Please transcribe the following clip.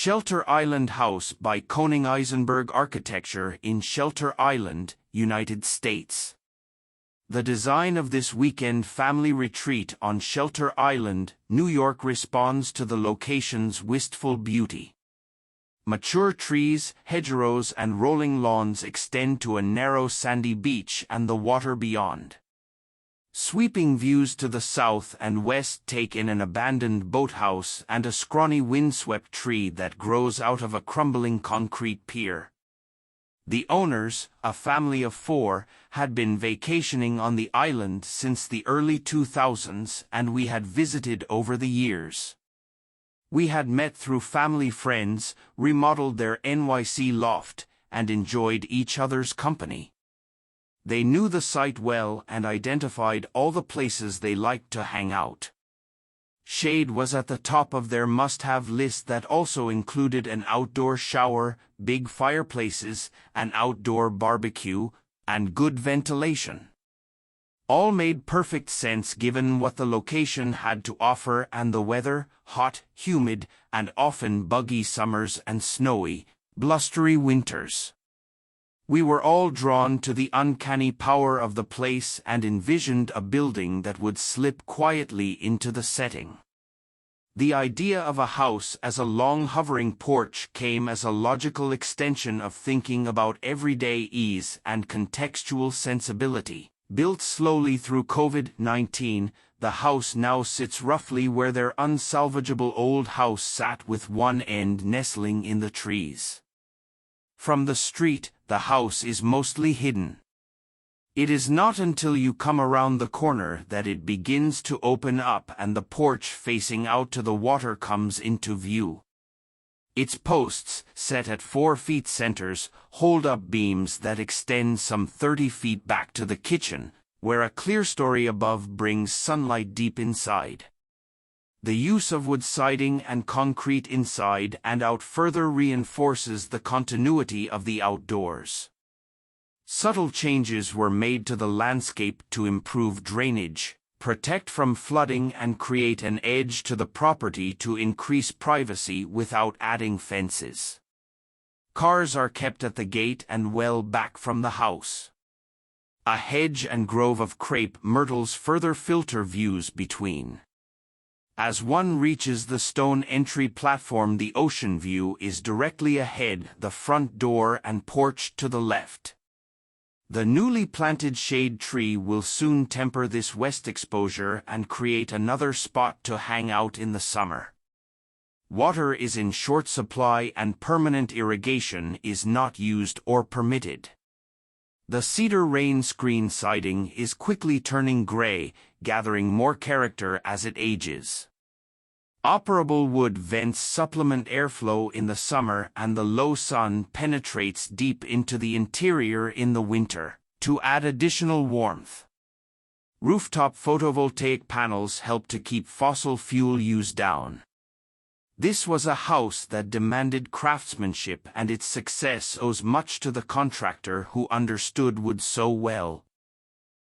Shelter Island House by KoningEizenberg Architecture in Shelter Island, United States. The design of this weekend family retreat on Shelter Island, New York responds to the location's wistful beauty. Mature trees, hedgerows and rolling lawns extend to a narrow sandy beach and the water beyond. Sweeping views to the south and west take in an abandoned boathouse and a scrawny windswept tree that grows out of a crumbling concrete pier. The owners, a family of 4, had been vacationing on the island since the early 2000s, and we had visited over the years. We had met through family friends, remodeled their NYC loft, and enjoyed each other's company. They knew the site well and identified all the places they liked to hang out. Shade was at the top of their must-have list that also included an outdoor shower, big fireplaces, an outdoor barbecue, and good ventilation. All made perfect sense given what the location had to offer and the weather, hot, humid, and often buggy summers and snowy, blustery winters. We were all drawn to the uncanny power of the place and envisioned a building that would slip quietly into the setting. The idea of a house as a long hovering porch came as a logical extension of thinking about everyday ease and contextual sensibility. Built slowly through COVID-19, the house now sits roughly where their unsalvageable old house sat, with one end nestling in the trees. From the street, the house is mostly hidden. It is not until you come around the corner that it begins to open up and the porch facing out to the water comes into view. Its posts, set at 4 feet centers, hold up beams that extend some 30 feet back to the kitchen, where a clerestory above brings sunlight deep inside. The use of wood siding and concrete inside and out further reinforces the continuity of the outdoors. Subtle changes were made to the landscape to improve drainage, protect from flooding and create an edge to the property to increase privacy without adding fences. Cars are kept at the gate and well back from the house. A hedge and grove of crepe myrtles further filter views between. As one reaches the stone entry platform, the ocean view is directly ahead, the front door and porch to the left. The newly planted shade tree will soon temper this west exposure and create another spot to hang out in the summer. Water is in short supply and permanent irrigation is not used or permitted. The cedar rain screen siding is quickly turning gray, gathering more character as it ages. Operable wood vents supplement airflow in the summer and the low sun penetrates deep into the interior in the winter, to add additional warmth. Rooftop photovoltaic panels help to keep fossil fuel use down. This was a house that demanded craftsmanship, and its success owes much to the contractor who understood wood so well.